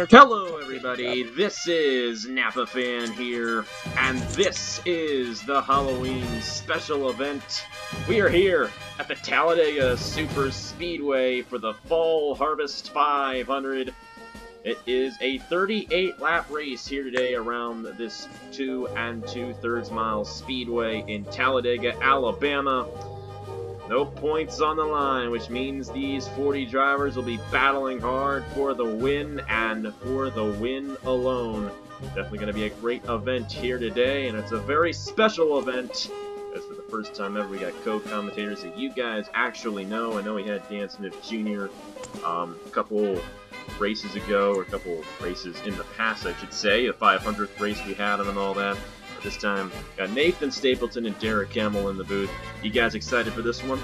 Hello everybody, this is Napa Fan here, and this is the Halloween special event. We are here at the Talladega Super Speedway for the Fall Harvest 500. It is a 38-lap race here today around this 2 2/3 mile speedway in Talladega, Alabama. No points on the line, which means these 40 drivers will be battling hard for the win and for the win alone. Definitely going to be a great event here today, and it's a very special event. As for the first time ever, we got co-commentators that you guys actually know. I know we had Dan Smith Jr. A couple races ago, or a couple races in the past, I should say. The 500th race we had him and all that. This time, got Nathan Stapleton and Derek Hamill in the booth. You guys excited for this one?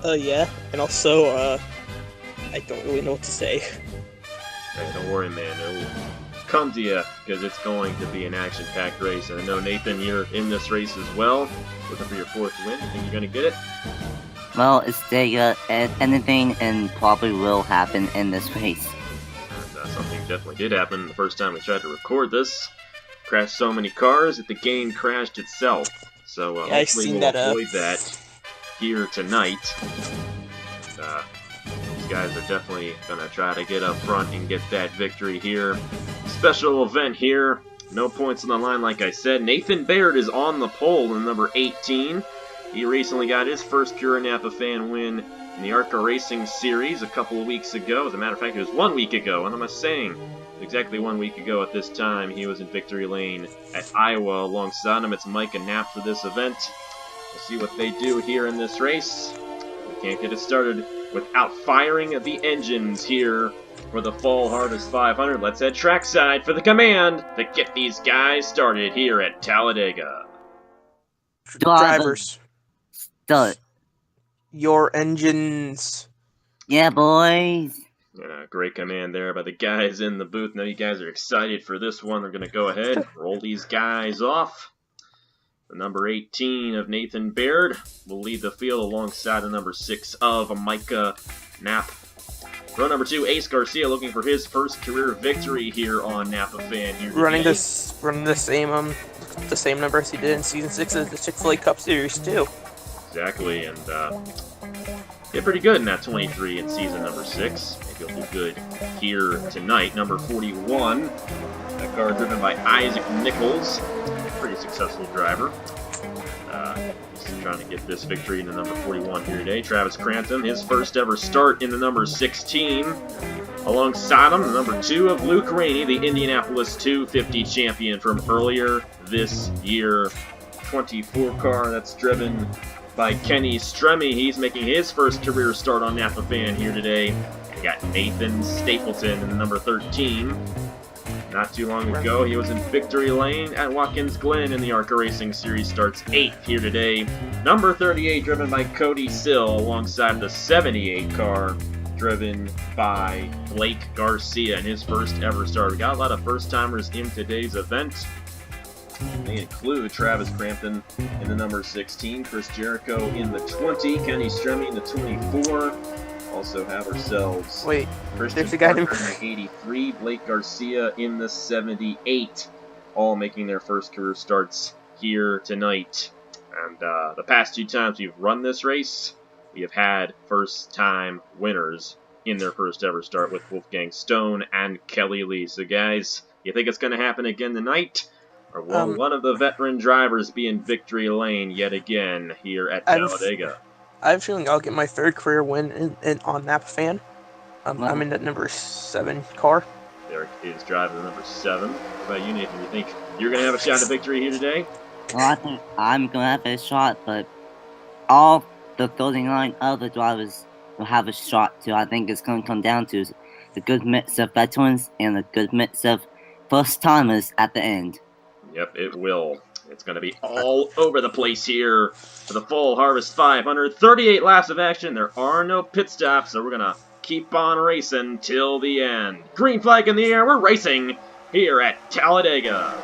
Yeah, and also, I don't really know what to say. Hey, don't worry, man. It'll come to you, because it's going to be an action-packed race. And I know, Nathan, you're in this race as well, looking for your fourth win. You think you're going to get it? Well, it's Talladega, and anything and probably will happen in this race. And something definitely did happen the first time we tried to record this. Crashed so many cars that the game crashed itself. So hopefully we'll avoid that here tonight. These guys are definitely going to try to get up front and get that victory here. Special event here. No points on the line, like I said. Nathan Baird is on the pole in number 18. He recently got his first pure Napa Fan win in the ARCA Racing Series a couple of weeks ago. As a matter of fact, it was 1 week ago. What am I saying? Exactly 1 week ago at this time, he was in victory lane at Iowa. Alongside him, it's Mike and Knapp for this event. We'll see what they do here in this race. We can't get it started without firing the engines here for the Fall Harvest 500. Let's head trackside for the command to get these guys started here at Talladega. Drivers, Start. your engines. Yeah, boys. Great command there by the guys in the booth. Now you guys are excited for this one. We're going to go ahead and roll these guys off. The number 18 of Nathan Baird will lead the field alongside the number 6 of Micah Knapp. Row number 2, Ace Garcia, looking for his first career victory here on Napa Fan. Here running the same numbers he did in Season 6 of the Chick-fil-A Cup Series too. Exactly, and did pretty good in that 23 in season number 6. Maybe he'll do good here tonight. Number 41, a car driven by Isaac Nichols. Pretty successful driver. He's trying to get this victory in the number 41 here today. Travis Crampton, his first ever start in the number 16. Alongside him, the number 2 of Luke Rainey, the Indianapolis 250 champion from earlier this year. 24 car that's driven by Kenny Stremme. He's making his first career start on Napa Fan here today. We got Nathan Stapleton in the number 13. Not too long ago, he was in victory lane at Watkins Glen in the ARCA Racing Series. Starts 8th here today. Number 38, driven by Cody Sill, alongside the 78 car, driven by Blake Garcia in his first ever start. We got a lot of first-timers in today's event. They include Travis Crampton in the number 16, Chris Jericho in the 20, Kenny Stremme in the 24. Also have ourselves Christian Parker in the 83, Blake Garcia in the 78. All making their first career starts here tonight. And the past 2 times we've run this race, we have had first-time winners in their first ever start with Wolfgang Stone and Kelly Lee. So guys, you think it's going to happen again tonight? Or will one of the veteran drivers be in victory lane yet again here at Talladega? I have a feeling I'll get my 3rd career win on Napa Fan. I'm in that number 7 car. Derek is driving the number 7. What about you, Nathan? You think you're going to have a shot at victory here today? Well, I think I'm going to have a shot, but all the 39 other drivers will have a shot too. I think it's going to come down to the good mix of veterans and the good mix of first-timers at the end. Yep, it will. It's going to be all over the place here for the Fall Harvest 500. 38 laps of action. There are no pit stops, so we're going to keep on racing till the end. Green flag in the air. We're racing here at Talladega.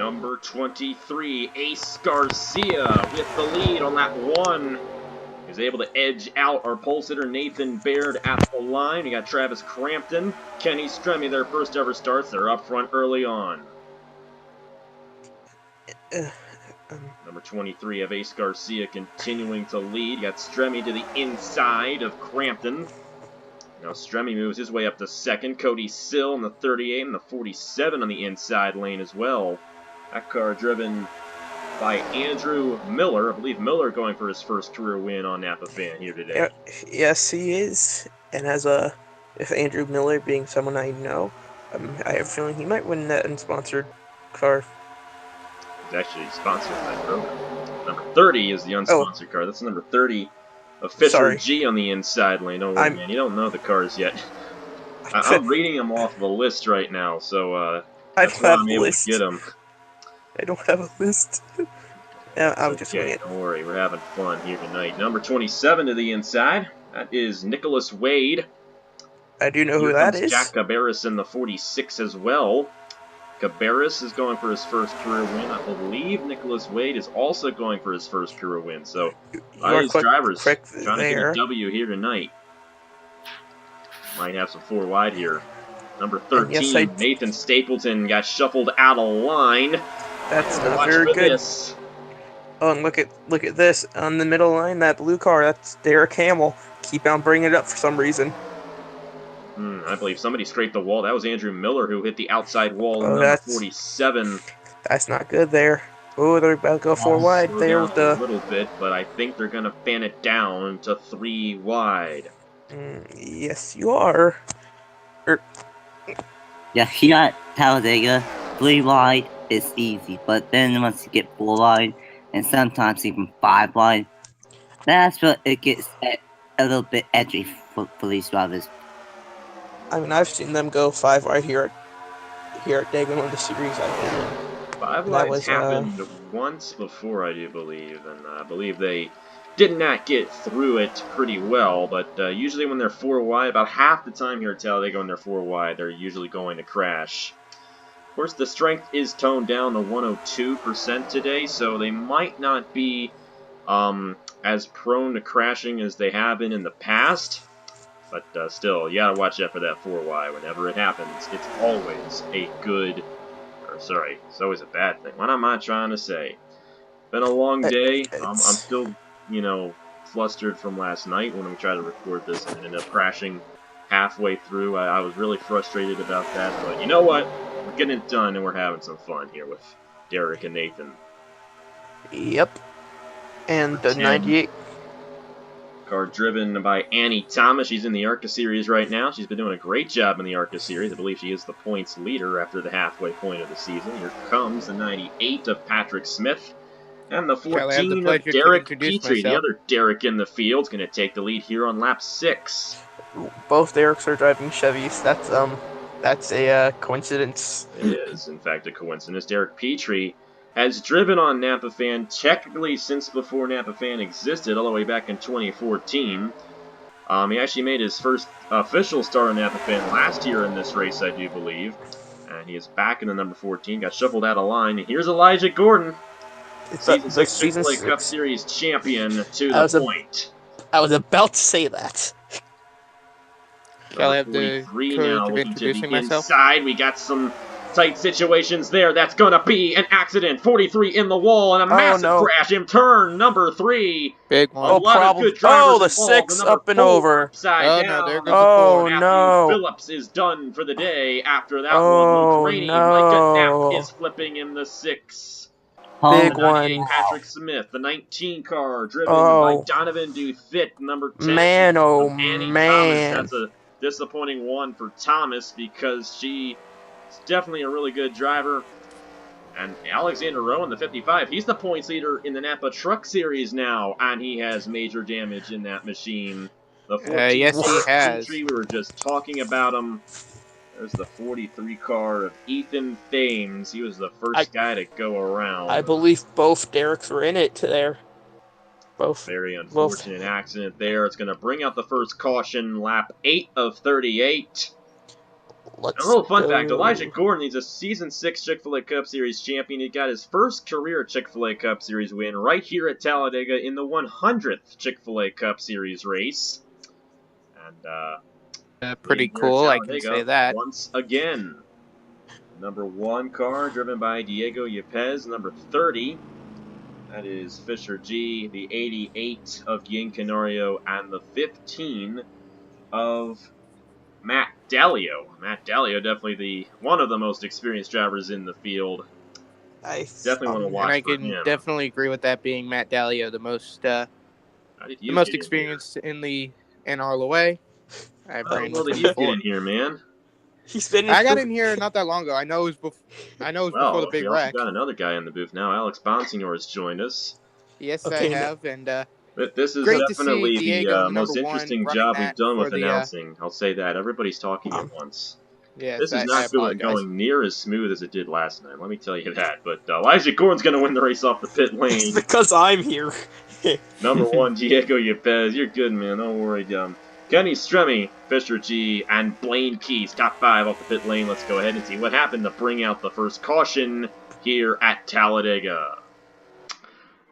Number 23, Ace Garcia with the lead on lap 1. He's able to edge out our pole sitter Nathan Baird at the line. You got Travis Crampton, Kenny Stremme, their first ever starts. They're up front early on. Number 23 of Ace Garcia continuing to lead. You got Stremme to the inside of Crampton. Now Stremme moves his way up to second. Cody Sill in the 38 and the 47 on the inside lane as well. That car driven by Andrew Miller. I believe Miller going for his first career win on Napa Fan here today. Yes, he is. And if Andrew Miller being someone I know, I have a feeling he might win that unsponsored car. He's actually sponsored by program. Number 30 is the unsponsored car. That's number 30 of Fisher G on the inside lane. Don't worry, man. You don't know the cars yet. I'm reading them off of a list right now, so that's why I'm able to get them. I don't have a list. I'm just winging it. Don't worry, we're having fun here tonight. Number 27 to the inside. That is Nicholas Wade. I do know who that is. Jack Cabarrus in the 46 as well. Cabarrus is going for his first career win. I believe Nicholas Wade is also going for his first career win. So, these drivers trying to get a W here tonight. Might have some 4 wide here. Number 13, Nathan Stapleton got shuffled out of line. That's not very good. Oh, and look at this on the middle line. That blue car. That's Derek Hamill. Keep on bringing it up for some reason. I believe somebody scraped the wall. That was Andrew Miller who hit the outside wall in number 47. That's not good there. Oh, they're about to go 4 wide there with the... a little bit, but I think they're going to fan it down to 3 wide. Yes, you are. Yeah, here at Talladega, 3 wide is easy, but then once you get 4 wide, and sometimes even 5 wide, that's where it gets a little bit edgy for these drivers. I mean, I've seen them go 5 wide here at Dayton on the series I've been in. 5 wides happened once before, I do believe, and I believe they did not get through it pretty well, but usually when they're 4 wide, about half the time here at Talladega when they're 4 wide, they're usually going to crash. Of course, the strength is toned down to 102% today, so they might not be as prone to crashing as they have been in the past. But still, you gotta watch out for that 4 wide. Whenever it happens, it's always a good... sorry, it's always a bad thing. What am I trying to say? Been a long day. I'm still, flustered from last night when we tried to record this and ended up crashing halfway through. I was really frustrated about that, but you know what? We're getting it done and we're having some fun here with Derek and Nathan. Yep. And the 98... car driven by Annie Thomas. She's in the ARCA Series right now. She's been doing a great job in the ARCA Series. I believe she is the points leader after the halfway point of the season. Here comes the 98 of Patrick Smith. And the 14 of Derek Petrie. The other Derek in the field is going to take the lead here on lap 6. Both Derek's are driving Chevys. That's a coincidence. It is, in fact, a coincidence. Derek Petrie has driven on Napa Fan technically since before Napa Fan existed, all the way back in 2014. He actually made his first official start on Napa Fan last year in this race, I do believe. And he is back in the number 14, got shuffled out of line. And here's Elijah Gordon, Season 6 Chick-fil-A Cup Series champion to the point. I was about to say that. Shall I have the privilege of introducing myself? Inside, we got some tight situations there. That's gonna be an accident. 43 in the wall and a massive crash in turn number 3. Big one. The 6 up and over. Upside down. No, there goes the 4. Matthew Phillips is done for the day after that one. Luke Rainey, Micah Knapp is flipping in the 6. Big one. Patrick Smith, the 19 car, driven by Donovan Dufit, number 10. Man, Annie man. Thomas. That's a disappointing one for Thomas because she is definitely a really good driver. And Alexander Rowan, the 55, he's the points leader in the Napa Truck Series now, and he has major damage in that machine. The 14 yes, he has. We were just talking about him. There's the 43 car of Ethan Thames. He was the first guy to go around. I believe both Derek's were in it there. Both. Very unfortunate accident there. It's going to bring out the first caution, lap 8 of 38. A little fun fact, Elijah Gordon, he's a Season 6 Chick-fil-A Cup Series champion. He got his first career Chick-fil-A Cup Series win right here at Talladega in the 100th Chick-fil-A Cup Series race. And pretty cool, I can say that. Once again, number 1 car driven by Diego Yepez, number 30. That is Fisher G, the 88 of Ian Canario, and the 15 of Matt Dalio. Matt Dalio, definitely one of the most experienced drivers in the field. Definitely want to watch and I for can him. definitely agree with that being Matt Dalio, the most experienced in the NRLOA. How did you get in here, man? I got in here not that long ago. I know it was before the big wreck. We got another guy in the booth now. Alex Bonsignore has joined us. Yes, I have, and this is definitely the most interesting job we've done with announcing. I'll say that. Everybody's talking at once. Yes, this is not going near as smooth as it did last time, let me tell you that. But Elijah Gordon's going to win the race off the pit lane. It's because I'm here. Number 1, Diego Yepez. You're good, man. Don't worry, Kenny Stremme, Fisher G, and Blaine Keys, top 5 off the pit lane. Let's go ahead and see what happened to bring out the first caution here at Talladega.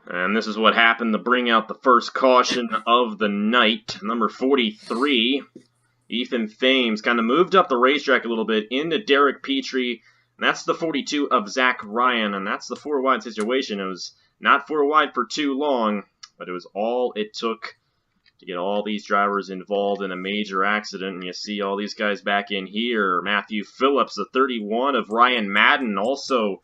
And this is what happened to bring out the first caution of the night. Number 43, Ethan Thames, kind of moved up the racetrack a little bit into Derek Petrie. And that's the 42 of Zach Ryan, and that's the 4-wide situation. It was not 4 wide for too long, but it was all it took to get all these drivers involved in a major accident. And you see all these guys back in here. Matthew Phillips, the 31 of Ryan Madden, also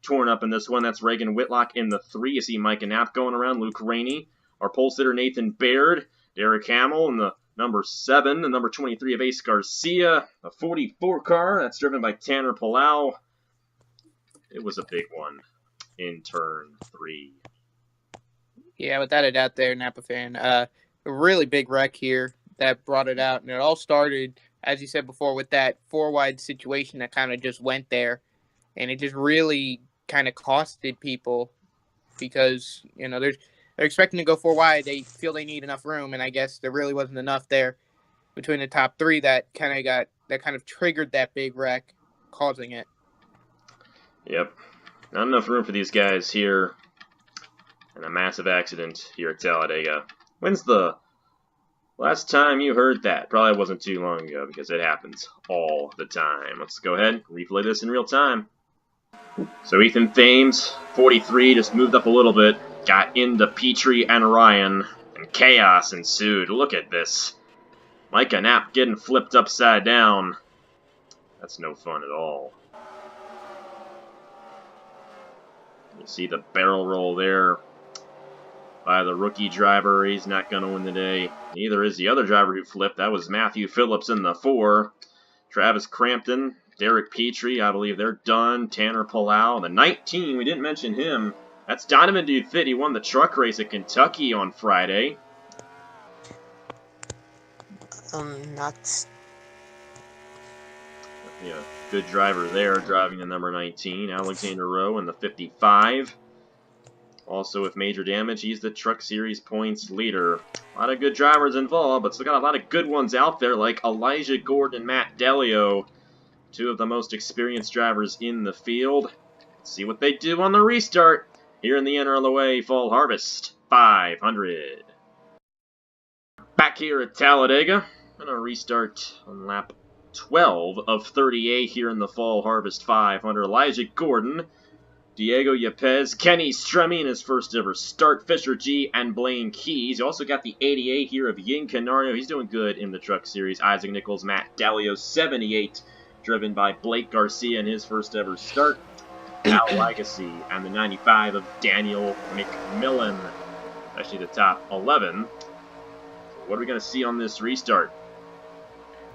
torn up in this one. That's Reagan Whitlock in the 3. You see Micah Knapp going around, Luke Rainey, our pole sitter Nathan Baird, Derek Hamill in the number 7, the number 23 of Ace Garcia, a 44 car, that's driven by Tanner Palau. It was a big one in turn 3. Yeah, without a doubt there, Napa fan. A really big wreck here that brought it out. And it all started, as you said before, with that 4-wide situation that kind of just went there. And it just really kind of costed people because, they're expecting to go 4 wide. They feel they need enough room, and I guess there really wasn't enough there between the top 3 that kind of triggered that big wreck, causing it. Yep. Not enough room for these guys here. And a massive accident here at Talladega. When's the last time you heard that? Probably wasn't too long ago because it happens all the time. Let's go ahead and replay this in real time. So Ethan Thames, 43, just moved up a little bit. Got into Petrie and Ryan. And chaos ensued. Look at this. Micah Knapp getting flipped upside down. That's no fun at all. You see the barrel roll there by the rookie driver. He's not going to win the day. Neither is the other driver who flipped. That was Matthew Phillips in the 4. Travis Crampton, Derek Petrie, I believe they're done. Tanner Palau. The 19, we didn't mention him. That's Donovan Dufit. He won the truck race at Kentucky on Friday. Nuts. Yeah, good driver there, driving the number 19. Alexander Rowe in the 55. Also with major damage, he's the Truck Series points leader. A lot of good drivers involved, but still got a lot of good ones out there, like Elijah Gordon and Matt Dalio, 2 of the most experienced drivers in the field. Let's see what they do on the restart here in the NRLOA Fall Harvest 500. Back here at Talladega, I'm going to restart on lap 12 of 38 here in the Fall Harvest 500. Elijah Gordon, Diego Yepez, Kenny Stremme in his first ever start, Fisher G, and Blaine Keys. You also got the 88 here of Ian Canario. He's doing good in the Truck Series. Isaac Nichols, Matt Dalio, 78, driven by Blake Garcia in his first ever start. Al Legacy, and the 95 of Daniel McMillan. Actually the top 11. What are we going to see on this restart?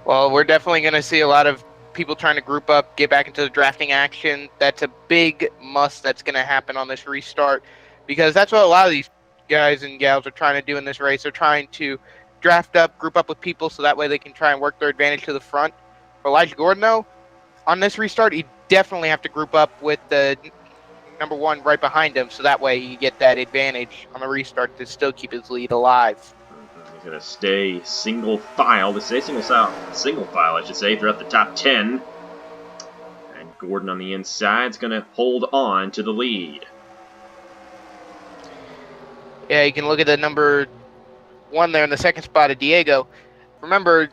Well, we're definitely going to see a lot of people trying to group up, get back into the drafting action. That's a big must that's going to happen on this restart because that's what a lot of these guys and gals are trying to do in this race. They're trying to draft up, group up with people so that way they can try and work their advantage to the front. For Elijah Gordon, though, on this restart, he definitely have to group up with the number 1 right behind him so that way you get that advantage on the restart to still keep his lead alive. You He's going to stay single file, single file, I should say, throughout the top 10. And Gordon on the inside is going to hold on to the lead. Yeah, you can look at the number 1 there in the second spot of Diego. Remember,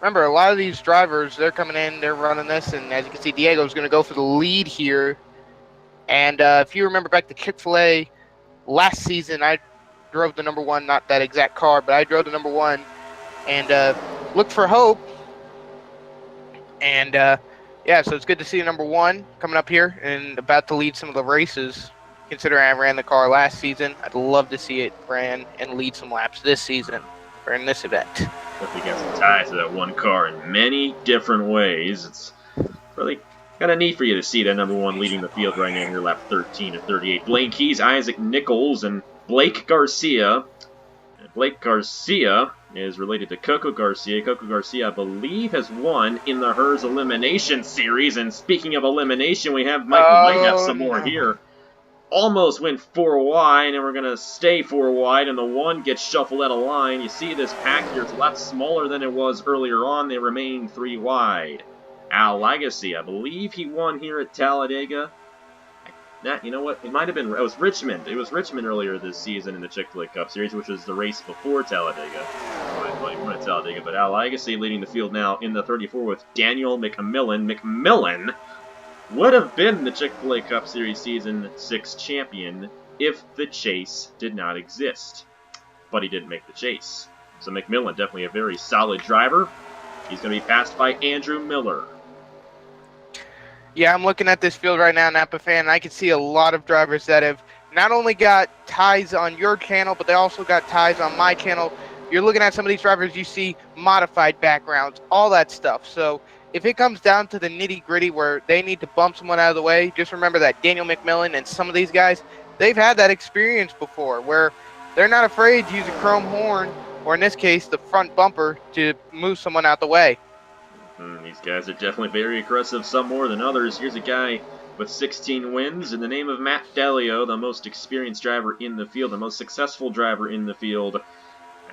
remember, a lot of these drivers, they're coming in, they're running this, and as you can see, Diego's going to go for the lead here. And if you remember back to Chick-fil-A last season, I drove the number 1, not that exact car, but I drove the number 1 and looked for hope. And yeah, so it's good to see number 1 coming up here and about to lead some of the races. Considering I ran the car last season, I'd love to see it ran and lead some laps this season or in this event. Definitely got some ties to that one car in many different ways. It's really kind of neat for you to see that number 1 leading the field right now here, lap 13 and 38. Blaine Keys, Isaac Nichols, and Blake Garcia. And Blake Garcia is related to Coco Garcia. Coco Garcia, I believe, has won in the Hers Elimination Series. And speaking of elimination, we might have some more here. Almost went 4 wide, and we're going to stay 4 wide, and the 1 gets shuffled out of line. You see this pack here, it's a lot smaller than it was earlier on. They remain 3 wide. Al Legacy, I believe he won here at Talladega. You know what? It might have been, it was Richmond. It was Richmond earlier this season in the Chick-fil-A Cup Series, which was the race before Talladega. He won at Talladega, but Al Legacy leading the field now in the 34 with Daniel McMillan. McMillan would have been the Chick-fil-A Cup Series Season 6 champion if the chase did not exist. But he didn't make the chase. So McMillan, definitely a very solid driver. He's going to be passed by Andrew Miller. Yeah, I'm looking at this field right now, Napa fan, and I can see a lot of drivers that have not only got ties on your channel, but they also got ties on my channel. You're looking at some of these drivers, you see modified backgrounds, all that stuff. So if it comes down to the nitty-gritty where they need to bump someone out of the way, just remember that Daniel McMillan and some of these guys, they've had that experience before where they're not afraid to use a chrome horn, or in this case, the front bumper, to move someone out the way. These guys are definitely very aggressive, some more than others. Here's a guy with 16 wins in the name of Matt Delio, the most experienced driver in the field, the most successful driver in the field.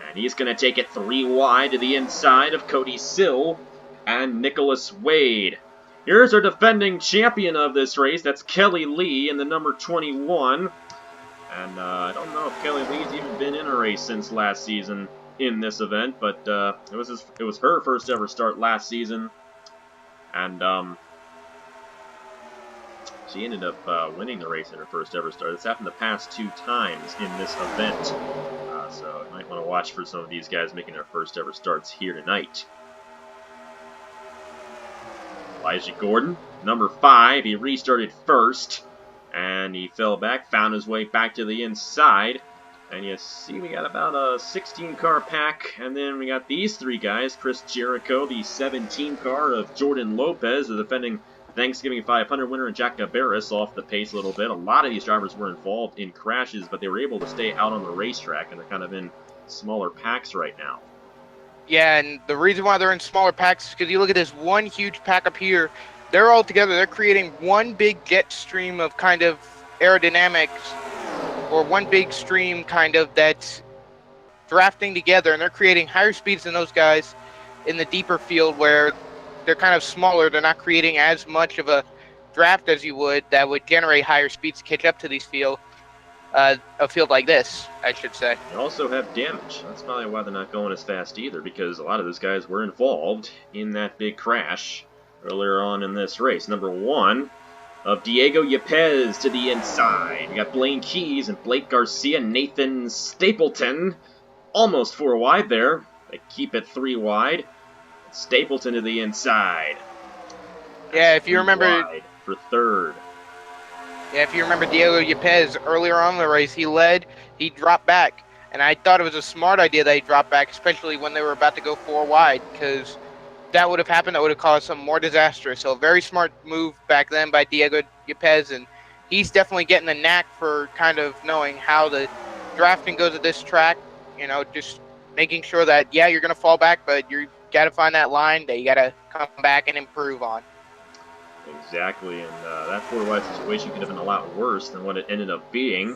And he's going to take it 3 wide to the inside of Cody Sill and Nicholas Wade. Here's our defending champion of this race. That's Kelly Lee in the number 21. And I don't know if Kelly Lee's even been in a race since last season in this event, but it was her first ever start last season. And she ended up winning the race in her first ever start. It's happened the past 2 times in this event. So you might want to watch for some of these guys making their first ever starts here tonight. Elijah Gordon, number 5, he restarted first, and he fell back, found his way back to the inside, and you see we got about a 16-car pack, and then we got these 3 guys, Chris Jericho, the 17-car of Jordan Lopez, the defending Thanksgiving 500 winner, and Jack Gabaris off the pace a little bit. A lot of these drivers were involved in crashes, but they were able to stay out on the racetrack, and they're kind of in smaller packs right now. Yeah, and the reason why they're in smaller packs is because you look at this one huge pack up here. They're all together. They're creating one big jet stream of kind of aerodynamics, or one big stream kind of that's drafting together, and they're creating higher speeds than those guys in the deeper field where they're kind of smaller. They're not creating as much of a draft as you would that would generate higher speeds to catch up to these field. A field like this, I should say. They also have damage. That's probably why they're not going as fast either, because a lot of those guys were involved in that big crash earlier on in this race. Number 1 of Diego Yepes to the inside. You got Blaine Keys and Blake Garcia, Nathan Stapleton, almost 4 wide there. They keep it 3 wide. Stapleton to the inside. Yeah, if you remember, for 3rd. Yeah, if you remember Diego Yepes, earlier on in the race, he led, he dropped back. And I thought it was a smart idea that he dropped back, especially when they were about to go 4 wide, because that would have happened, that would have caused something more disastrous. So a very smart move back then by Diego Yepes, and he's definitely getting the knack for kind of knowing how the drafting goes at this track. You know, just making sure that, yeah, you're going to fall back, but you got to find that line that you got to come back and improve on. Exactly, and that 4 wide situation could have been a lot worse than what it ended up being.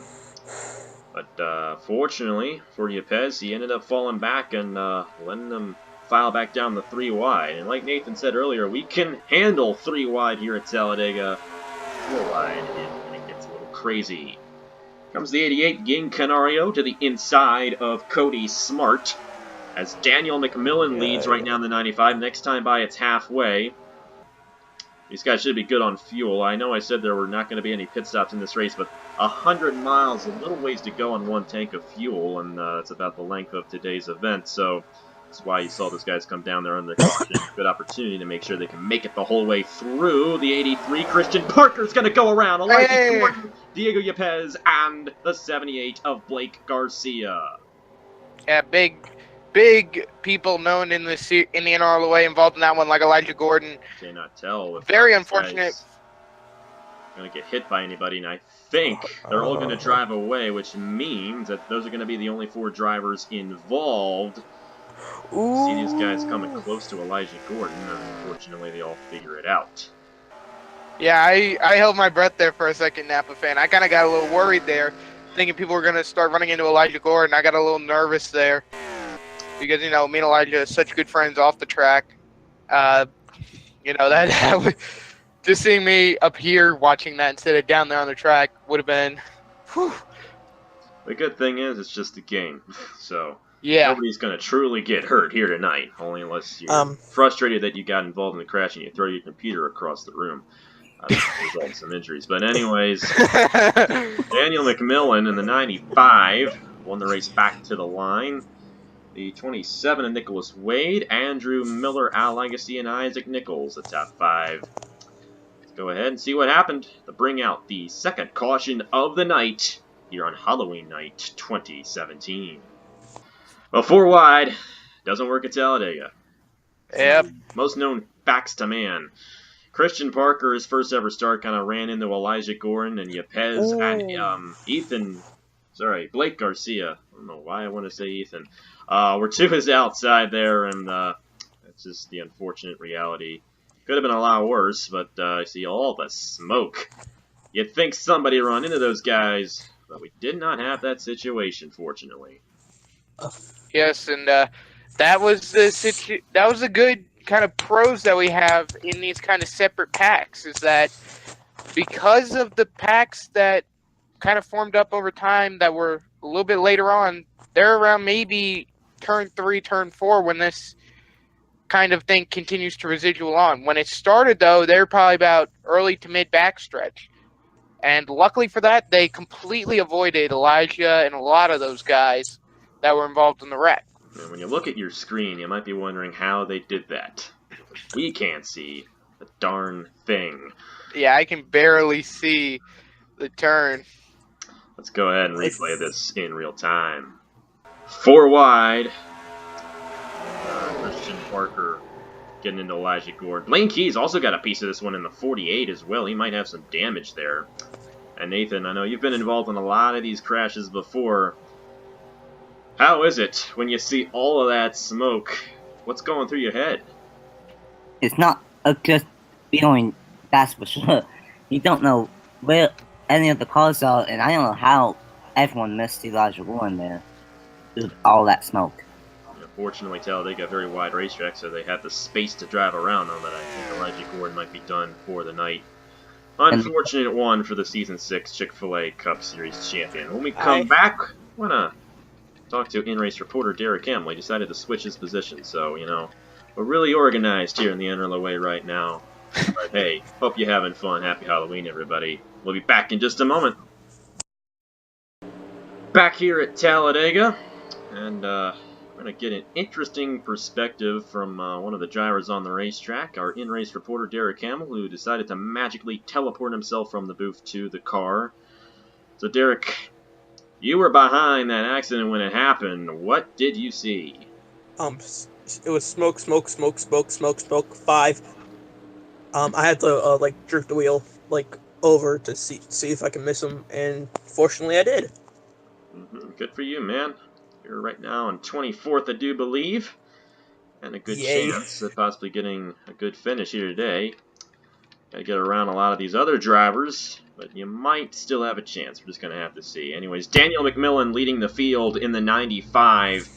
But fortunately for Yepes, he ended up falling back and letting them file back down the 3 wide. And like Nathan said earlier, we can handle 3 wide here at Talladega. 4 wide is when it gets a little crazy. Comes the 88, Ging Canario to the inside of Cody Smart. As Daniel McMillan leads right now in the 95. Next time by, it's halfway. These guys should be good on fuel. I know I said there were not going to be any pit stops in this race, but 100 miles, a little ways to go on 1 tank of fuel, and it's about the length of today's event, so that's why you saw those guys come down there under caution. Good opportunity to make sure they can make it the whole way through. The 83, Christian Parker's going to go around. Elijah Gordon, Diego Yepes, and the 78 of Blake Garcia. Yeah, big people known in the NRLOA involved in that one, like Elijah Gordon. Cannot tell if very unfortunate. Going to get hit by anybody, and I think they're all going to drive away, which means that those are going to be the only 4 drivers involved. See these guys coming close to Elijah Gordon, and unfortunately they all figure it out. Yeah, I held my breath there for a second, Napa fan. I kind of got a little worried there, thinking people were going to start running into Elijah Gordon. I got a little nervous there. Because, you know, me and Elijah are such good friends off the track. You know, that would, just seeing me up here watching that instead of down there on the track would have been, whew. The good thing is it's just a game. So yeah, nobody's going to truly get hurt here tonight. Only unless you're frustrated that you got involved in the crash and you throw your computer across the room. Result in some injuries. But anyways, Daniel McMillan in the 95 won the race back to the line. The 27 of Nicholas Wade, Andrew Miller, Al Legacy, and Isaac Nichols, the top 5. Let's go ahead and see what happened to bring out the second caution of the night here on Halloween night 2017. Well, 4 wide doesn't work at Talladega. Yep. Most known facts to man. Christian Parker, his first ever start, kind of ran into Elijah Gordon and Yepes and Blake Garcia. I don't know why I want to say Ethan. We're to his outside there, and that's just the unfortunate reality. Could have been a lot worse, but I see all the smoke. You'd think somebody run into those guys, but we did not have that situation, fortunately. Yes, and that was the good kind of pros that we have in these kind of separate packs, is that because of the packs that kind of formed up over time that were a little bit later on, they're around maybe turn 3, turn 4 when this kind of thing continues to residual on. When it started, though, they're probably about early to mid backstretch. And luckily for that, they completely avoided Elijah and a lot of those guys that were involved in the wreck. And when you look at your screen, you might be wondering how they did that. We can't see a darn thing. Yeah, I can barely see the turn. Let's go ahead and replay this in real time. 4 wide. Christian Parker getting into Elijah Gordon. Lane Keyes also got a piece of this one in the 48 as well. He might have some damage there. And Nathan, I know you've been involved in a lot of these crashes before. How is it when you see all of that smoke? What's going through your head? It's not a good feeling, that's for sure. You don't know where any of the cars are, and I don't know how everyone missed Elijah Gordon there with all that smoke. Fortunately, Talladega got a very wide racetrack, so they have the space to drive around on, but I think Elijah Gordon might be done for the night. Unfortunate one for the Season 6 Chick-fil-A Cup Series champion. When we come back, I want to talk to in-race reporter Derek Hamill. He decided to switch his position, so, you know, we're really organized here in the NRLOA right now. But hey, hope you're having fun. Happy Halloween, everybody. We'll be back in just a moment. Back here at Talladega, and we're going to get an interesting perspective from one of the drivers on the racetrack, our in-race reporter Derek Hamill, who decided to magically teleport himself from the booth to the car. So Derek, you were behind that accident when it happened. What did you see? It was smoke, 5. I had to like jerk the wheel like over to see if I can miss him, and fortunately I did. Good for you, man. You're right now on 24th, I do believe, and a good chance at possibly getting a good finish here today. Gotta get around a lot of these other drivers, but you might still have a chance. We're just going to have to see. Anyways, Daniel McMillan leading the field in the 95.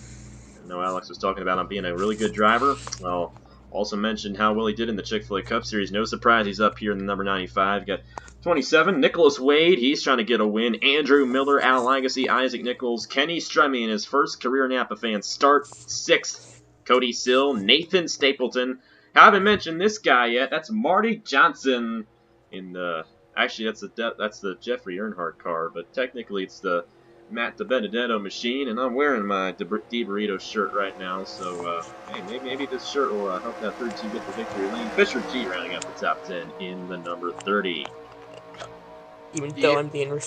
I know Alex was talking about him being a really good driver. Well, also mentioned how well he did in the Chick-fil-A Cup Series. No surprise he's up here in the number 95. Got 27, Nicholas Wade. He's trying to get a win. Andrew Miller, Al Legacy, Isaac Nichols, Kenny Stremme in his first career Napa fan start. 6th, Cody Sill, Nathan Stapleton. Haven't mentioned this guy yet. That's Marty Johnson in the... Actually, that's the Jeffrey Earnhardt car, but technically it's the Matt DiBenedetto machine, and I'm wearing my DiBurrito shirt right now, so hey, maybe this shirt will help that third team get the victory lane. Fisher G rounding up the top 10 in the number 30. Even though I'm being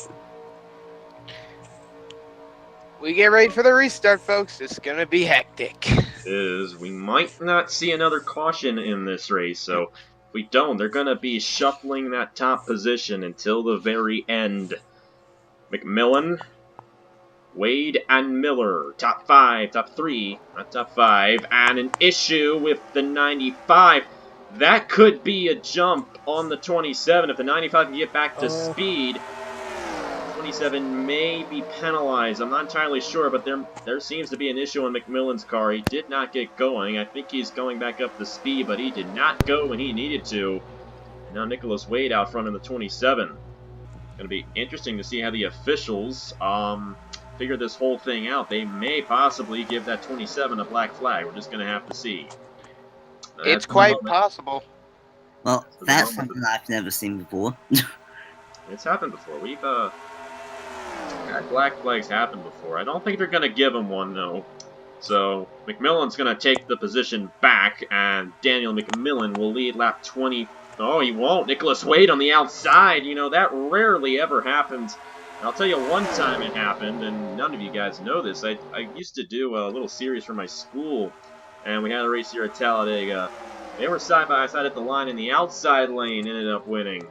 we get ready for the restart, folks. It's going to be hectic. It is. We might not see another caution in this race, so if we don't, they're going to be shuffling that top position until the very end. McMillan, Wade, and Miller, top 5, top 3, not top 5, and an issue with the 95. That could be a jump on the 27. If the 95 can get back to speed, 27 may be penalized. I'm not entirely sure, but there seems to be an issue on McMillan's car. He did not get going. I think he's going back up the speed, but he did not go when he needed to. Now Nicholas Wade out front in the 27. Going to be interesting to see how the officials figure this whole thing out. They may possibly give that 27 a black flag. We're just going to have to see. It's quite possible. Well, that's something I've never seen before. It's happened before. We've had black flags happen before. I don't think they're going to give him one, though. So McMillan's going to take the position back, and Daniel McMillan will lead lap 20. Oh, he won't. Nicholas Wade on the outside. You know, that rarely ever happens. I'll tell you one time it happened, and none of you guys know this. I used to do a little series for my school, and we had a race here at Talladega. They were side by side at the line, and the outside lane ended up winning.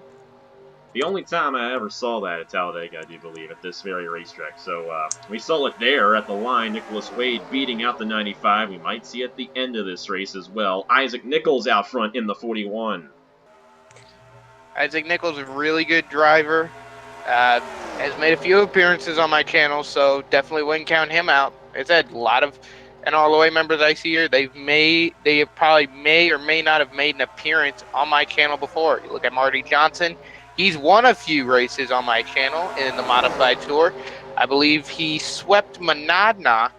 The only time I ever saw that at Talladega, I do believe, at this very racetrack. So we saw it there at the line. Nicholas Wade beating out the 95. We might see it at the end of this race as well. Isaac Nichols out front in the 41. Isaac Nichols is a really good driver. Has made a few appearances on my channel, so definitely wouldn't count him out. It's had a lot of NRLOA members I see here. They probably may or may not have made an appearance on my channel before. You look at Marty Johnson. He's won a few races on my channel in the Modified Tour. I believe he swept Monadnock,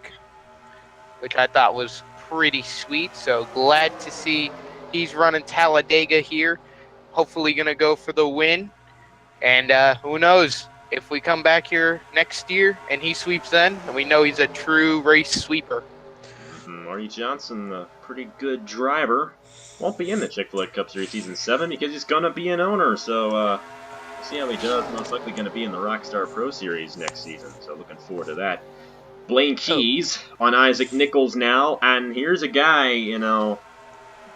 which I thought was pretty sweet. So glad to see he's running Talladega here. Hopefully going to go for the win. And who knows, if we come back here next year and he sweeps then, we know he's a true race sweeper. Marty Johnson, a pretty good driver. Won't be in the Chick-fil-A Cup Series Season 7 because he's going to be an owner. So, see how he does. Most likely going to be in the Rockstar Pro Series next season. So, looking forward to that. Blaine Keys on Isaac Nichols now. And here's a guy, you know,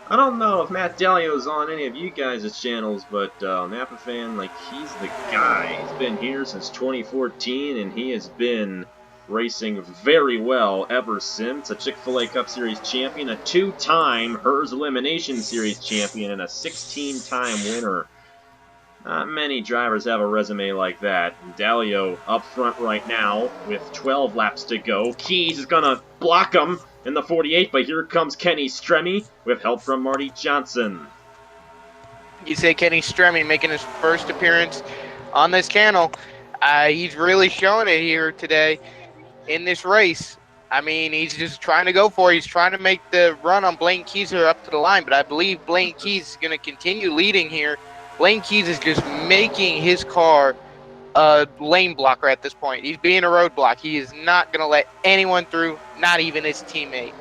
I don't know if Matt Delio's on any of you guys' channels, but Napa fan, like, he's the guy. He's been here since 2014, and he has been racing very well ever since. A Chick-fil-A Cup Series champion, a 2-time HERS Elimination Series champion, and a 16-time winner. Not many drivers have a resume like that. Dalio up front right now with 12 laps to go. Keys is going to block him in the 48, but here comes Kenny Stremme with help from Marty Johnson. You say Kenny Stremme making his first appearance on this channel. He's really showing it here today in this race. I mean, he's just trying to go for it. He's trying to make the run on Blaine Keys here up to the line, but I believe Blaine Keys is going to continue leading here. Blaine Keys is just making his car a lane blocker at this point. He's being a roadblock. He is not going to let anyone through, not even his teammate.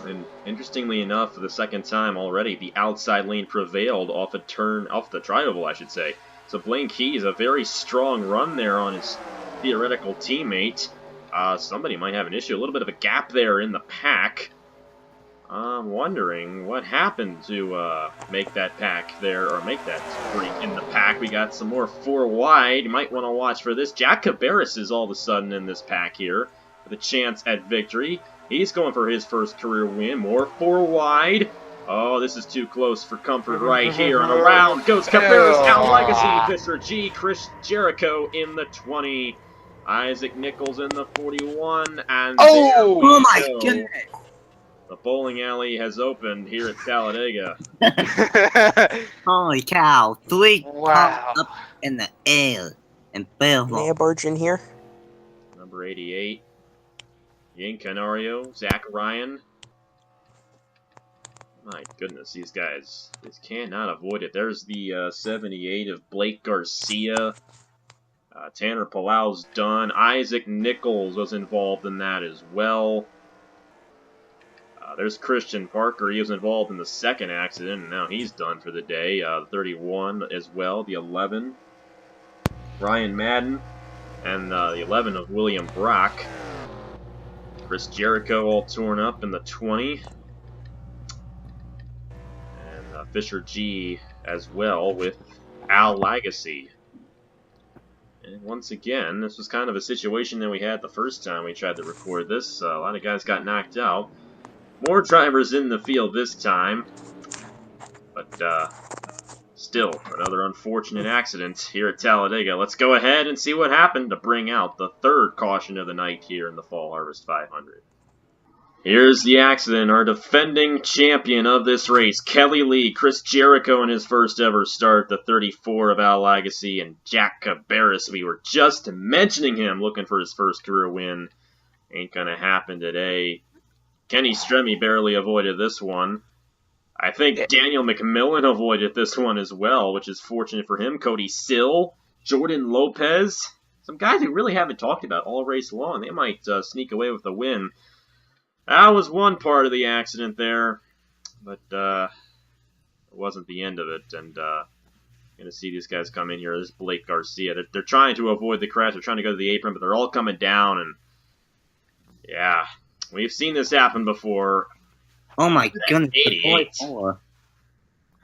And interestingly enough, for the second time already, the outside lane prevailed off the drivable, I should say. So Blaine Keys, a very strong run there on his theoretical teammate. Somebody might have an issue. A little bit of a gap there in the pack. I'm wondering what happened to make that pack there, or make that break in the pack. We got some more 4 wide. You might want to watch for this. Jack Cabarrus is all of a sudden in this pack here with a chance at victory. He's going for his first career win. More 4 wide. Oh, this is too close for comfort right here. And around goes Cabarrus, Al Legacy, Fisher G, Chris Jericho in the 20. Isaac Nichols in the 41. And there we Oh my go. goodness! The bowling alley has opened here at Talladega. Holy cow! 3 cars Wow. up in the air and fell. May I barge in here? Number 88. Ian Canario, Zach Ryan. My goodness, these guys just cannot avoid it. There's the 78 of Blake Garcia. Tanner Palau's done. Isaac Nichols was involved in that as well. There's Christian Parker. He was involved in the second accident, and now he's done for the day. The 31 as well. The 11, Ryan Madden. And the 11 of William Brock. Chris Jericho all torn up in the 20. And Fisher G as well with Al Legacy. And once again, this was kind of a situation that we had the first time we tried to record this. A lot of guys got knocked out. More drivers in the field this time. But still, another unfortunate accident here at Talladega. Let's go ahead and see what happened to bring out the third caution of the night here in the Fall Harvest 500. Here's the accident. Our defending champion of this race, Kelly Lee, Chris Jericho in his first ever start, the 34 of Al Legacy, and Jack Cabarrus. We were just mentioning him, looking for his first career win. Ain't gonna happen today. Kenny Stremme barely avoided this one. I think Daniel McMillan avoided this one as well, which is fortunate for him. Cody Sill, Jordan Lopez. Some guys we really haven't talked about all race long. They might sneak away with the win. That was one part of the accident there, but it wasn't the end of it. And going to see these guys come in here. This is Blake Garcia. They're trying to avoid the crash. They're trying to go to the apron, but they're all coming down. And yeah, we've seen this happen before. Oh my goodness, the 44.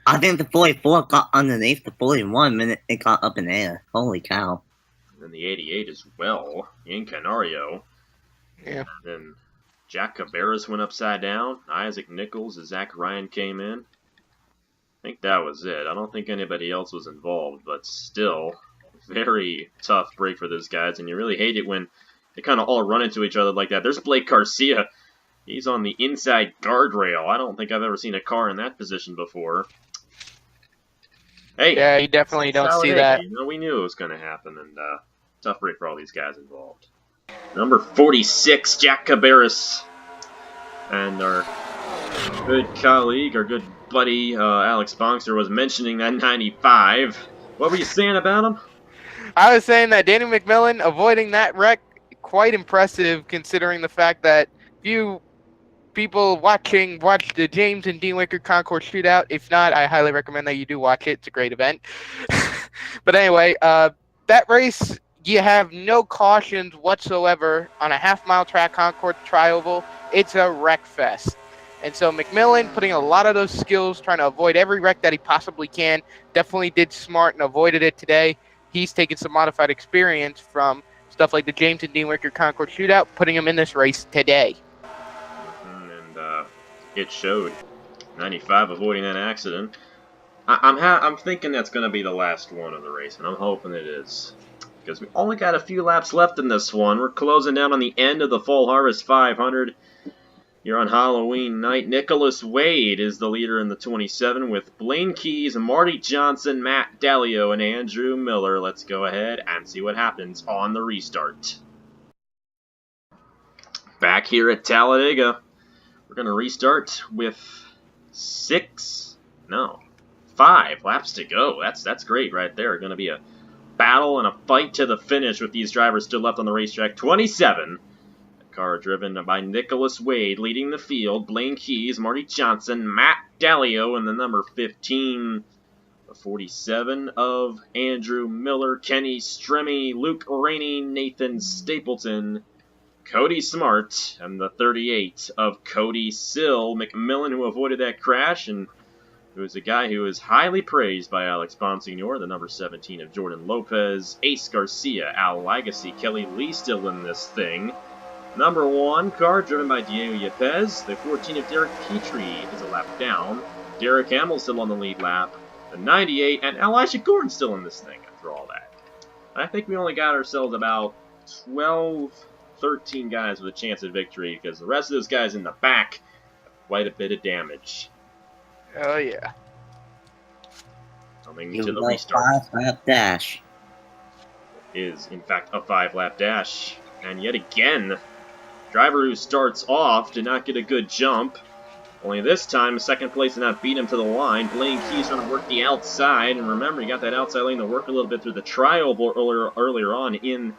I think the 44 got underneath the 41 minute it got up in the air. Holy cow. And then the 88 as well, in Canario. Yeah. And then Jack Cabarrus went upside down. Isaac Nichols and Zach Ryan came in. I think that was it. I don't think anybody else was involved, but still, very tough break for those guys, and you really hate it when they kind of all run into each other like that. There's Blake Garcia. He's on the inside guardrail. I don't think I've ever seen a car in that position before. Hey, Yeah, you definitely don't see that. You know, we knew it was going to happen, and tough break for all these guys involved. Number 46, Jack Cabarrus. And our good colleague, our good buddy, Alex Bonkster, was mentioning that 95. What were you saying about him? I was saying that Danny McMillan avoiding that wreck, quite impressive considering the fact that few people watch the James and Dean Wicker Concours Shootout. If not, I highly recommend that you do watch it. It's a great event. But anyway, that race, you have no cautions whatsoever on a half-mile track Concours Tri-Oval. It's a wreck fest. And so McMillan, putting a lot of those skills, trying to avoid every wreck that he possibly can, definitely did smart and avoided it today. He's taken some modified experience from stuff like the James and Dean Wicker Concours Shootout, putting him in this race today. And it showed. 95 avoiding that accident. I'm thinking that's going to be the last one of the race, and I'm hoping it is. Because we only got a few laps left in this one. We're closing down on the end of the Fall Harvest 500. You're on Halloween night. Nicholas Wade is the leader in the 27 with Blaine Keys, Marty Johnson, Matt Dalio, and Andrew Miller. Let's go ahead and see what happens on the restart. Back here at Talladega, we're going to restart with 5 laps to go. That's great right there. Going to be a battle and a fight to the finish with these drivers still left on the racetrack. 27. Car driven by Nicholas Wade leading the field. Blaine Keys, Marty Johnson, Matt Dalio, and the number 15, the 47 of Andrew Miller, Kenny Stremme, Luke Rainey, Nathan Stapleton, Cody Smart, and the 38 of Cody Sill. McMillan, who avoided that crash, and who is a guy who is highly praised by Alex Bonsignore, the number 17 of Jordan Lopez, Ace Garcia, Al Legacy, Kelly Lee still in this thing. Number 1 car driven by Diego Yepes. The 14 of Derek Petrie is a lap down. Derek Hamill still on the lead lap. The 98, and Elijah Gordon's still in this thing after all that. I think we only got ourselves about 12, 13 guys with a chance at victory, because the rest of those guys in the back have quite a bit of damage. Oh, yeah. Coming to the restart. 5-lap dash. Is, in fact, a 5-lap dash. And yet again, driver who starts off did not get a good jump. Only this time, second place did not beat him to the line. Blaine Key's trying to work the outside. And remember, he got that outside lane to work a little bit through the trial earlier on in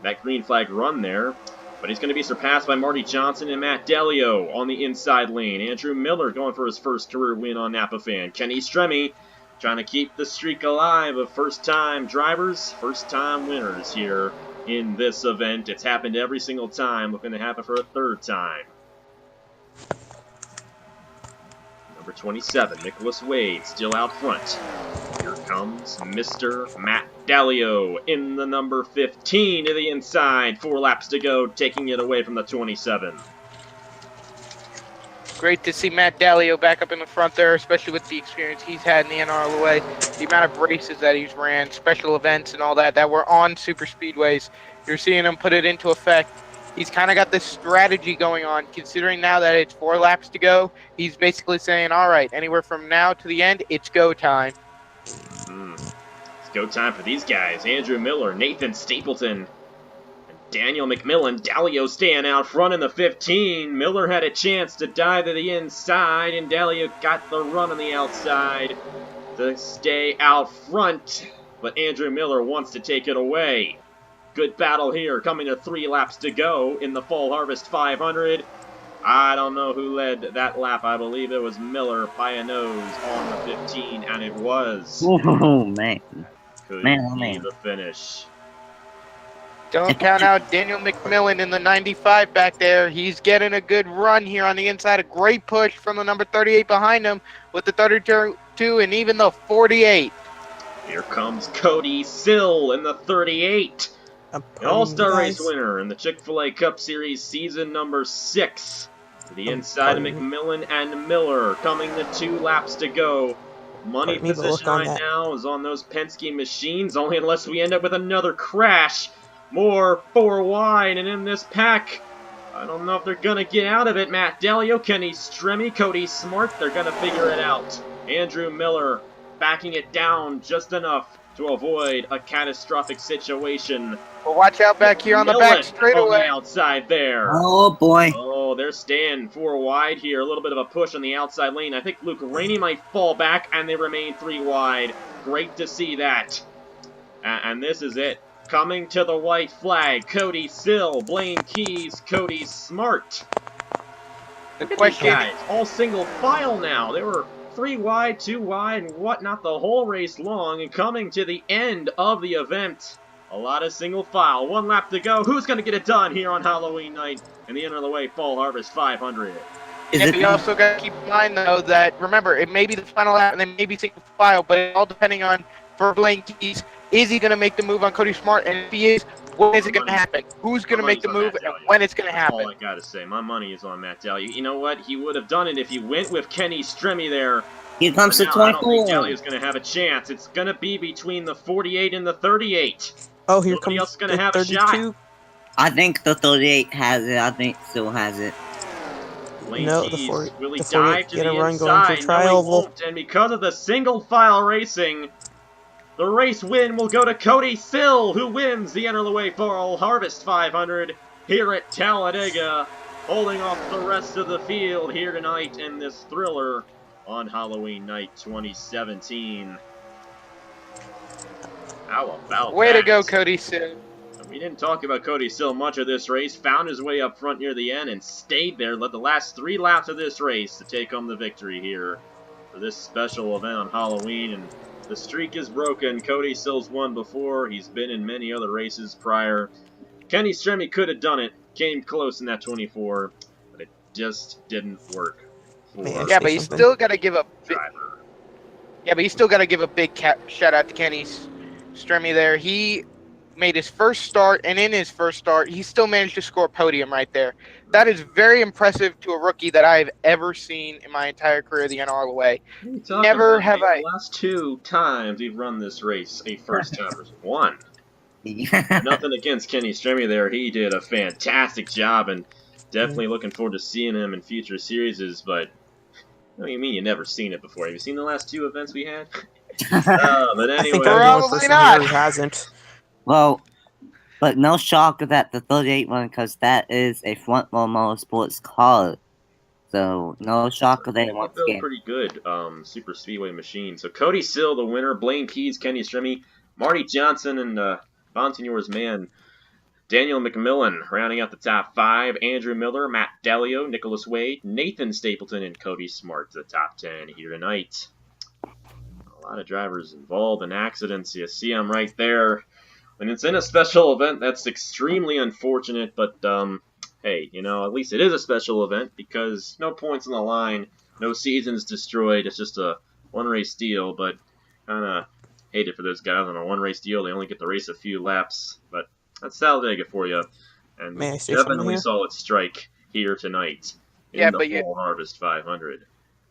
that green flag run there. But he's going to be surpassed by Marty Johnson and Matt Delio on the inside lane. Andrew Miller going for his first career win on Napa Fan. Kenny Stremme trying to keep the streak alive of first-time drivers, first-time winners here in this event. It's happened every single time. Looking to happen for a third time. Number 27, Nicholas Wade, still out front. Here comes Mr. Matt Dalio in the number 15 to the inside. 4 laps to go, taking it away from the 27. Great to see Matt Dalio back up in the front there, especially with the experience he's had in the NRLOA, the amount of races that he's ran, special events and all that were on super speedways. You're seeing him put it into effect. He's kind of got this strategy going on, considering now that it's 4 laps to go. He's basically saying, all right, anywhere from now to the end, it's go time. It's go time for these guys. Andrew Miller, Nathan Stapleton, and Daniel McMillan. Dalio staying out front in the 15. Miller had a chance to dive to the inside, and Dalio got the run on the outside to stay out front. But Andrew Miller wants to take it away. Good battle here, coming to 3 laps to go in the Fall Harvest 500. I don't know who led that lap. I believe it was Miller by a nose on the 15, and it was. Oh, man. Could Man, be the finish. Don't count out Daniel McMillan in the 95 back there. He's getting a good run here on the inside. A great push from the number 38 behind him with the 32 and even the 48. Here comes Cody Sill in the 38. An All-Star Race winner in the Chick-fil-A Cup Series season number 6. To the inside of McMillan and Miller, coming to 2 laps to go. Money position right now is on those Penske machines, only unless we end up with another crash. More 4 wide, and in this pack, I don't know if they're going to get out of it. Matt Dalio, Kenny Stremme, Cody Smart, they're going to figure it out. Andrew Miller backing it down just enough to avoid a catastrophic situation. Well, watch out back here on the back straightaway. On the outside there. Oh, boy. Oh, they're staying 4 wide here. A little bit of a push on the outside lane. I think Luke Rainey might fall back, and they remain 3 wide. Great to see that. And this is it. Coming to the white flag, Cody Sill, Blaine Keys, Cody Smart. The question, guys, all single file now. They were 3 wide, 2 wide, and whatnot the whole race long. And coming to the end of the event, a lot of single file. 1 lap to go. Who's going to get it done here on Halloween night in the NRLOA Fall Harvest 500? And we also got to keep in mind, though, that, remember, it may be the final lap and then maybe single file, but it's all depending on, for Blaine Keys, is he going to make the move on Cody Smart? And if he is, when is it going to happen? Who's going to make the move and when it's going to happen? That's all I got to say. My money is on Matt Dalio. You know what? He would have done it if he went with Kenny Stremme there. Here comes the 24. I don't think Dalio's going to have a chance. It's going to be between the 48 and the 38. Oh, here Nobody comes else going to the have 32. a shot. I think the 38 has it. I think still has it. No, the 40. Will he The 40 dive to get a the run inside? going to trial. No, he won't. And because of the single file racing, the race win will go to Cody Sill, who wins the NRLOA Fall Harvest 500 here at Talladega, holding off the rest of the field here tonight in this thriller on Halloween night 2017. How about Way that? to go, Cody Sill. We didn't talk about Cody Sill much of this race. Found his way up front near the end and stayed there. Led the last 3 laps of this race to take home the victory here for this special event on Halloween. And the streak is broken. Cody Sill's won before. He's been in many other races prior. Kenny Stremme could have done it. Came close in that 24, but it just didn't work for Yeah, but you still got to give a driver. Yeah, but you still got to give a big shout out to Kenny Stremme there. He made his first start, and in his first start, he still managed to score a podium right there. That is very impressive to a rookie that I've ever seen in my entire career of the NRLOA. Never have The I. last 2 times we've run this race, a first-timer's won. Nothing against Kenny Stremme there. He did a fantastic job, and definitely looking forward to seeing him in future series. But what do you mean you've never seen it before? Have you seen the last 2 events we had? But I think anyway, I'm the only Probably person not. here who hasn't. Well, but no shock that the 38 one, because that is a front row motorsports car. So no shock that they once built again. pretty good super speedway machine. So Cody Sill, the winner. Blaine Keys, Kenny Stremme, Marty Johnson, and Bonsignore's man Daniel McMillan rounding out the top 5. Andrew Miller, Matt Delio, Nicholas Wade, Nathan Stapleton, and Cody Smart to the top 10 here tonight. A lot of drivers involved in accidents. You see them right there. When it's in a special event, that's extremely unfortunate, but hey, at least it is a special event because no points on the line, no seasons destroyed. It's just a one-race deal, but kind of hate it for those guys on a one-race deal. They only get to race a few laps, but that's Talladega for you. And May I say something definitely here? saw it strike here tonight Yeah, in but the Fall Harvest 500.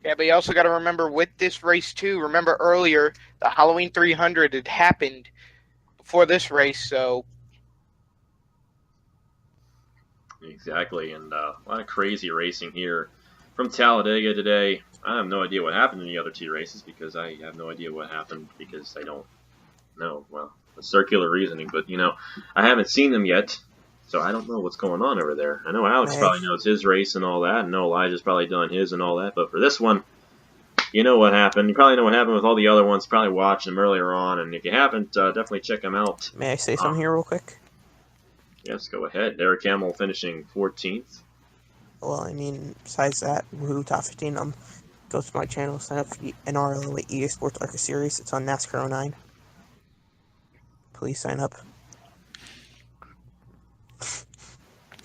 Yeah, but you also got to remember with this race too. Remember earlier, the Halloween 300 had happened before this race, so Exactly, and a lot of crazy racing here from Talladega today. I have no idea what happened in the other 2 races because I have no idea what happened because I don't know. Well, it's circular reasoning, but I haven't seen them yet, so I don't know what's going on over there. I know Alex probably knows his race and all that, and I know Elijah's probably done his and all that, but for this one, you know what happened. You probably know what happened with all the other ones. Probably watched them earlier on, and if you haven't, definitely check them out. May I say something here real quick? Yes, go ahead. Derek Hamill finishing 14th. Well, I mean, besides that, woohoo, top 15, go to my channel, sign up for the NRLOA EA Sports Arca Series. It's on NASCAR 09. Please sign up.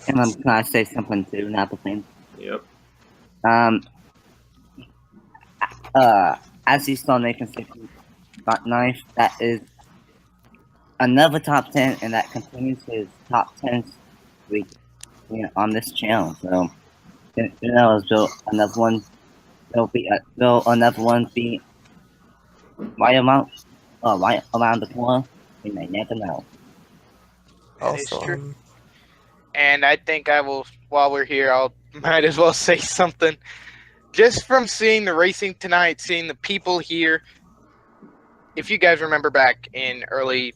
And can I say something too, Napleton? Yep. As you saw Nathan Stapleton got knife, that is another top 10, and that continues his top 10 streak on this channel. So, so another one will another one be right around the corner. We may never know. that is Also, true. And I think I will, while we're here, might as well say something. Just from seeing the racing tonight, seeing the people here, if you guys remember back in early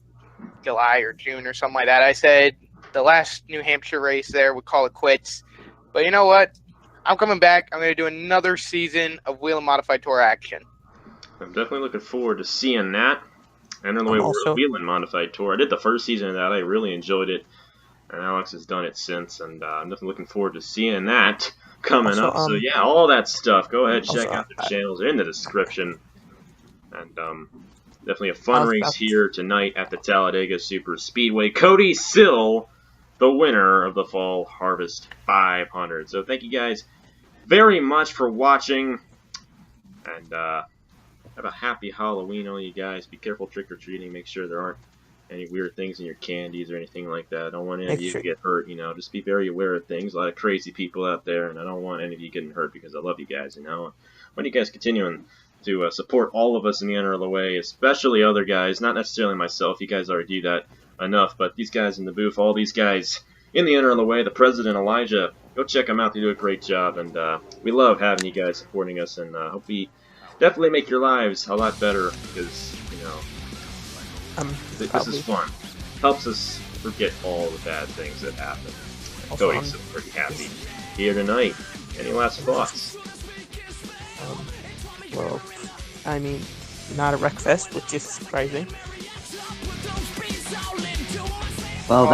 July or June or something like that, I said the last New Hampshire race there would call it quits. But you know what? I'm coming back. I'm going to do another season of Wheel and Modified Tour action. I'm definitely looking forward to seeing that. And then the way also- Wheel and Modified Tour. I did the first season of that. I really enjoyed it. And Alex has done it since. And I'm definitely looking forward to seeing that coming Also, up. So yeah, all that stuff. Go ahead, check also, out the channels in the description. And definitely a fun race here tonight at the Talladega Super Speedway. Cody Sill, the winner of the Fall Harvest 500. So thank you guys very much for watching. And have a happy Halloween, all you guys. Be careful trick-or-treating. Make sure there aren't any weird things in your candies or anything like that. I don't want any of you to get hurt, Just be very aware of things. A lot of crazy people out there, and I don't want any of you getting hurt because I love you guys, I want you guys continuing to support all of us in the NRLOA, especially other guys, not necessarily myself. You guys already do that enough, but these guys in the booth, all these guys in the NRLOA, the president, Elijah, go check them out. They do a great job, and we love having you guys supporting us, and hope we definitely make your lives a lot better because, this is fun. Helps us forget all the bad things that happen. Cody's pretty happy here tonight. Any last thoughts? Well, I mean, not a wreck fest, which is surprising. Well,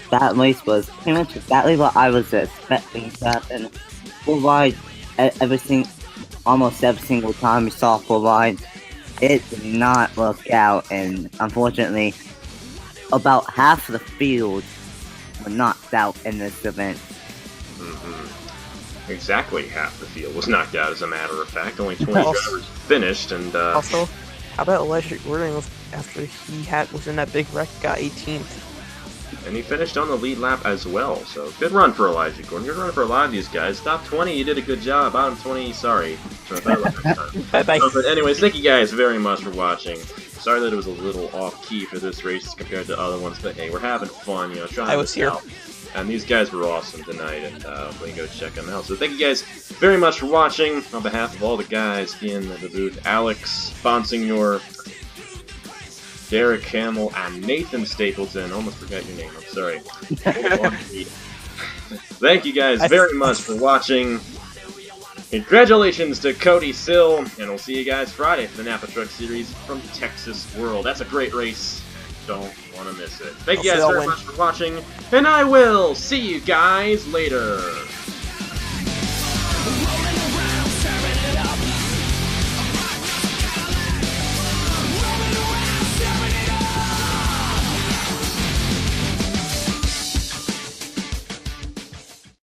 that race was pretty much exactly what I was expecting to happen. Full ride, almost every single time we saw full ride, it did not work out, and unfortunately, about half of the field were knocked out in this event. Exactly half the field was knocked out, as a matter of fact. Only 20 drivers finished, and Also, How about Elijah Gordon after he was in that big wreck, got 18th? And he finished on the lead lap as well, so good run for Elijah Gordon. Good run for a lot of these guys. Top 20, you did a good job. Bottom 20, sorry. So better luck next time. Bye-bye. But anyways, thank you guys very much for watching. Sorry that it was a little off-key for this race compared to other ones, but hey, we're having fun, you know, trying I was here. out. And these guys were awesome tonight, and we can go check them out. So thank you guys very much for watching. On behalf of all the guys in the booth, Alex, Bonsignore, Derek Hamill, and Nathan Stapleton. Almost forgot your name, I'm sorry. Thank you guys very much for watching. Congratulations to Cody Sill, and we'll see you guys Friday for the Napa Truck Series from Texas World. That's a great race. Don't want to miss it. Thank you guys very much for watching, and I will see you guys later.